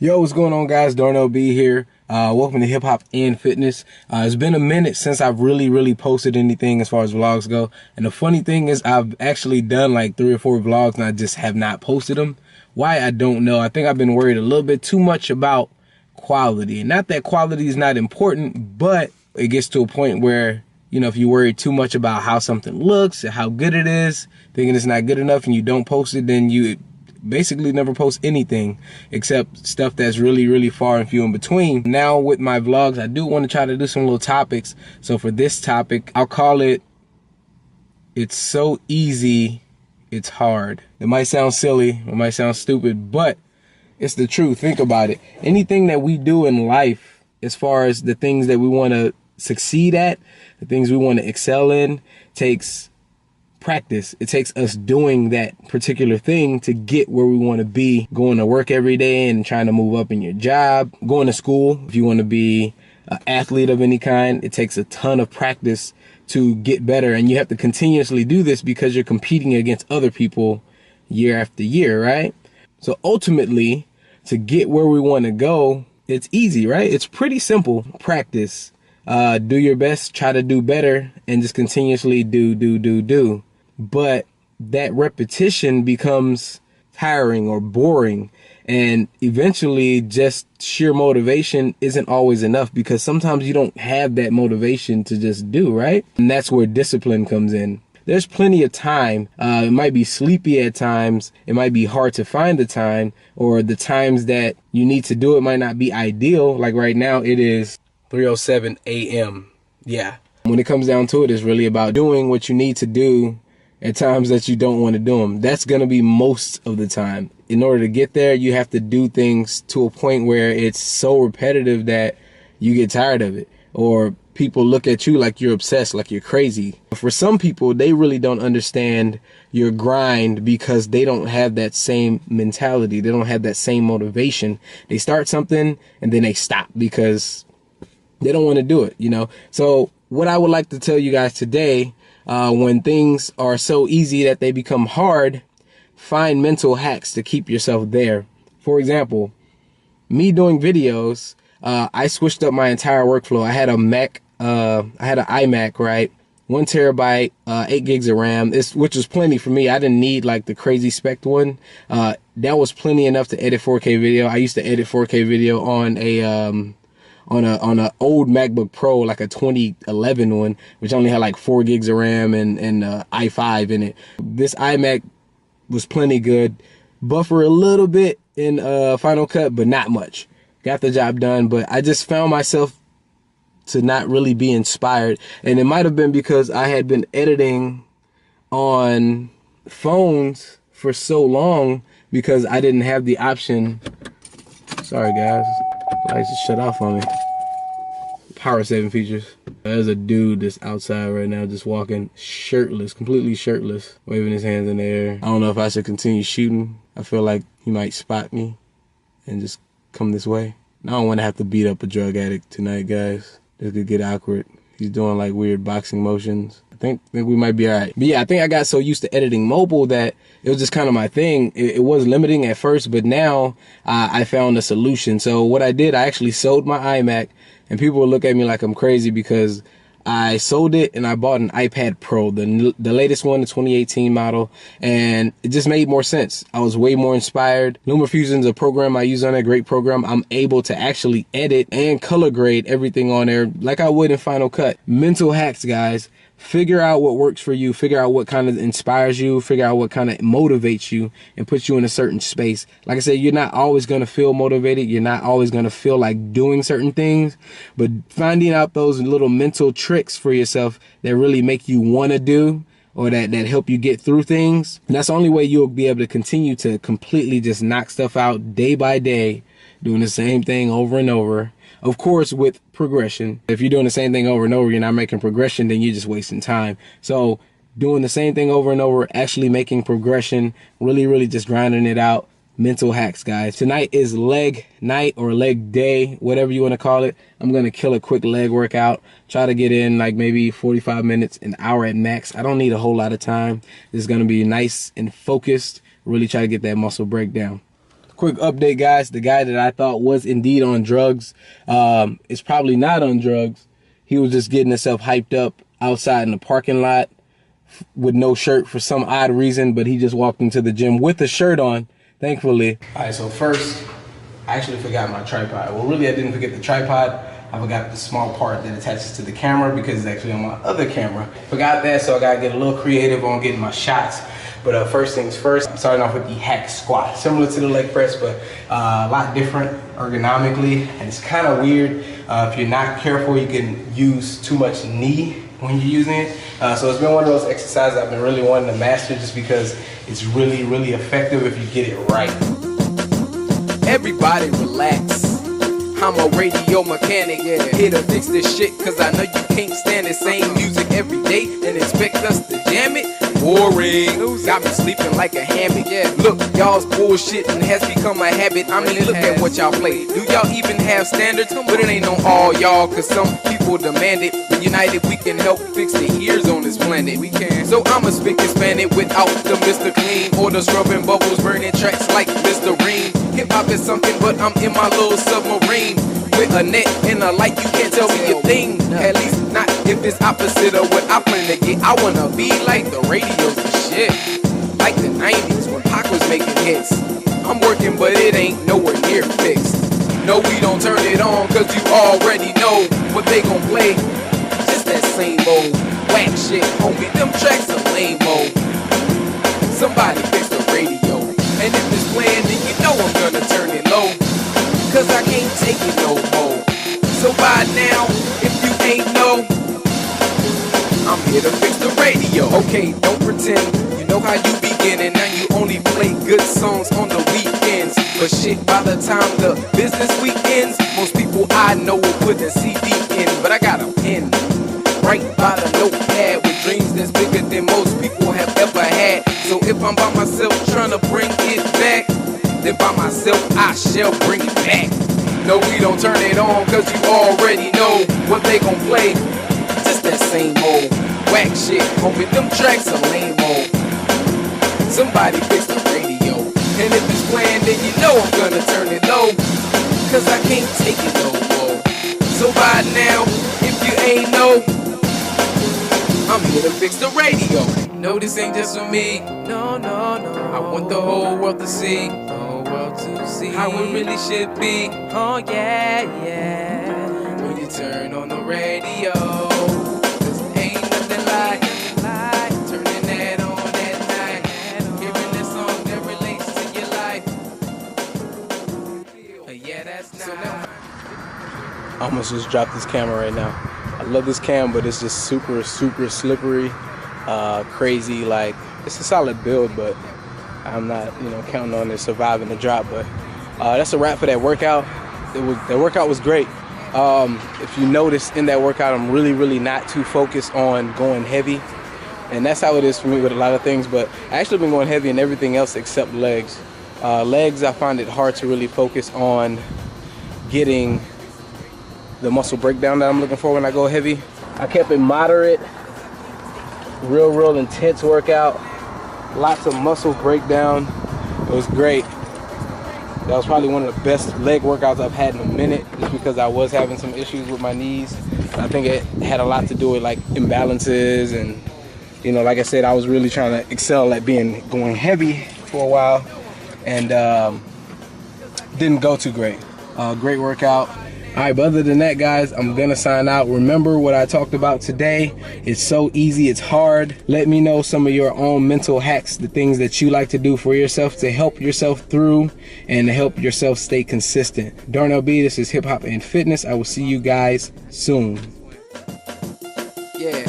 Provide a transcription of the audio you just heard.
Yo, what's going on, guys? Darnell B here. Welcome to Hip Hop and Fitness. It's been a minute since I've really posted anything as far as vlogs go. And the funny thing is I've actually done like 3 or 4 vlogs and I just have not posted them. Why, I don't know. I think I've been worried a little bit too much about quality. And not that quality is not important, but it gets to a point where, you know, if you worry too much about how something looks and how good it is, thinking it's not good enough and you don't post it, then you basically never post anything except stuff that's really far and few in between. Now with my vlogs, I do want to try to do some little topics. So for this topic, I'll call it, it's so easy, it's hard. It might sound silly, it might sound stupid, but it's the truth. Think about it. Anything that we do in life, as far as the things that we want to succeed at, the things we want to excel in, takes practice. It takes us doing that particular thing to get where we want to be, going to work every day and trying to move up in your job, going to school. If you want to be an athlete of any kind, it takes a ton of practice to get better. And you have to continuously do this because you're competing against other people year after year, right? So ultimately, to get where we want to go, it's easy, right? It's pretty simple. Practice. Do your best, try to do better, and just continuously do. But that repetition becomes tiring or boring, and eventually just sheer motivation isn't always enough, because sometimes you don't have that motivation to just do, right? And that's where discipline comes in. There's plenty of time. It might be sleepy at times. It might be hard to find the time, or the times that you need to do it might not be ideal. Like right now, it is 3:07 a.m. Yeah. When it comes down to it, it's really about doing what you need to do at times that you don't want to do them. That's going to be most of the time. In order to get there, you have to do things to a point where it's so repetitive that you get tired of it, or people look at you like you're obsessed, like you're crazy. For some people, they really don't understand your grind because they don't have that same mentality. They don't have that same motivation. They start something and then they stop because they don't want to do it, you know? So what I would like to tell you guys today, when things are so easy that they become hard, find mental hacks to keep yourself there. For example, me doing videos, I switched up my entire workflow. I had a Mac, I had an iMac, right? 1 terabyte, 8 gigs of RAM, which was plenty for me. I didn't need like the crazy spec one. That was plenty enough to edit 4K video. I used to edit 4K video on a old MacBook Pro, like a 2011 one, which only had like 4 gigs of RAM and i5 in it. This iMac was plenty good, buffer a little bit in Final Cut, but not much. Got the job done, but I just found myself to not really be inspired. And it might have been because I had been editing on phones for so long because I didn't have the option. Sorry guys, lights just shut off on me. Power saving features. There's a dude that's outside right now just walking shirtless, completely shirtless, waving his hands in the air. I don't know if I should continue shooting. I feel like he might spot me and just come this way. I don't want to have to beat up a drug addict tonight, guys. This could get awkward. He's doing like weird boxing motions. I think we might be all right. But yeah, I think I got so used to editing mobile that it was just kind of my thing. It was limiting at first, but now I found a solution. So what I did, I actually sold my iMac, and people would look at me like I'm crazy because I sold it and I bought an iPad Pro, the latest one, the 2018 model, and it just made more sense. I was way more inspired. LumaFusion's a program I use on a great program. I'm able to actually edit and color grade everything on there like I would in Final Cut. Mental hacks, guys. Figure out what works for you, figure out what kind of inspires you, figure out what kind of motivates you and puts you in a certain space. Like I said, you're not always going to feel motivated. You're not always going to feel like doing certain things, but finding out those little mental tricks for yourself that really make you want to do, or that help you get through things, that's the only way you'll be able to continue to completely just knock stuff out day by day, doing the same thing over and over. Of course, with progression. If you're doing the same thing over and over, you're not making progression, then you're just wasting time. So doing the same thing over and over, actually making progression, really just grinding it out. Mental hacks, guys. Tonight is leg night or leg day, whatever you want to call it. I'm going to kill a quick leg workout. Try to get in like maybe 45 minutes, an hour at max. I don't need a whole lot of time. This is going to be nice and focused. Really try to get that muscle breakdown. Quick update, guys. The guy that I thought was indeed on drugs is probably not on drugs. He was just getting himself hyped up outside in the parking lot with no shirt for some odd reason, but he just walked into the gym with a shirt on, thankfully. All right, so first, I actually forgot my tripod. Well, really, I didn't forget the tripod. I forgot the small part that attaches to the camera because it's actually on my other camera. Forgot that, so I gotta get a little creative on getting my shots. But first things first, I'm starting off with the hack squat. Similar to the leg press, but a lot different ergonomically. And it's kind of weird. If you're not careful, you can use too much knee when you're using it. So it's been one of those exercises I've been really wanting to master just because it's really, really effective if you get it right. Everybody relax. I'm a radio mechanic, here to fix this shit, cause I know you can't stand the same music every day and expect us to jam it. Boring, got me sleeping like a hammock. Look, y'all's bullshitting has become a habit. I mean, look at what y'all play. Do y'all even have standards? But it ain't on all y'all, cause some people demand it. But united we can help fix the ears on this planet. We can. So I'ma speak and span it without the Mr. Clean or the scrubbing bubbles, burning tracks like Mr. Ream. Hip hop is something, but I'm in my little submarine with a net and a light. You can't tell me a thing, at least not if it's opposite of what I plan to get. I wanna be like the radios and shit, like the 90s when Pac was making hits. I'm working, but it ain't nowhere near fixed. No, we don't turn it on, cause you already know what they gon' play. Just that same old whack shit, homie. Them tracks are lame-o. Somebody fix the radio, and if it's playing, then you know I'm gonna turn it low, cause I can't take it no more. So by now, if you ain't know, I'm here to fix the radio. Okay, don't pretend you know how you begin, and now you only play good songs on the weekends. But shit, by the time the business weekends, most people I know will put a CD in. But I got a pen right by the notepad with dreams that's bigger than most people have ever had. So if I'm by myself trying to bring it back, then by myself I shall bring it back. No, we don't turn it on, cause you already know what they gon' play. Just that same old whack shit, homie. Them tracks are lame-o. Somebody fix the radio, and if it's playing, then you know I'm gonna turn it low, cause I can't take it no more. So by now, if you ain't know, I'm here to fix the radio. No, this ain't just for me. No, no, no. I want the whole world to see. How it really should be. Oh yeah, yeah. When you turn on the radio, 'cause ain't nothing like turning that on at night, hearing that song that relates to your life. Yeah, that's nice. I almost just dropped this camera right now. I love this cam, but it's just super, super slippery, crazy. Like, it's a solid build, but I'm not, counting on it surviving the drop. But that's a wrap for that workout. That workout was great. If you notice in that workout, I'm really, really not too focused on going heavy. And that's how it is for me with a lot of things. But I actually been going heavy in everything else except legs. Legs, I find it hard to really focus on getting the muscle breakdown that I'm looking for when I go heavy. I kept it moderate, real intense workout. Lots of muscle breakdown. It was great. That was probably one of the best leg workouts I've had in a minute, just because I was having some issues with my knees. I think it had a lot to do with like imbalances, and like I said, I was really trying to excel at going heavy for a while, and didn't go too great. Great workout. All right, but other than that, guys, I'm gonna sign out. Remember what I talked about today. It's so easy, it's hard. Let me know some of your own mental hacks, the things that you like to do for yourself to help yourself through and to help yourself stay consistent. Darnell B, this is Hip Hop and Fitness. I will see you guys soon. Yeah.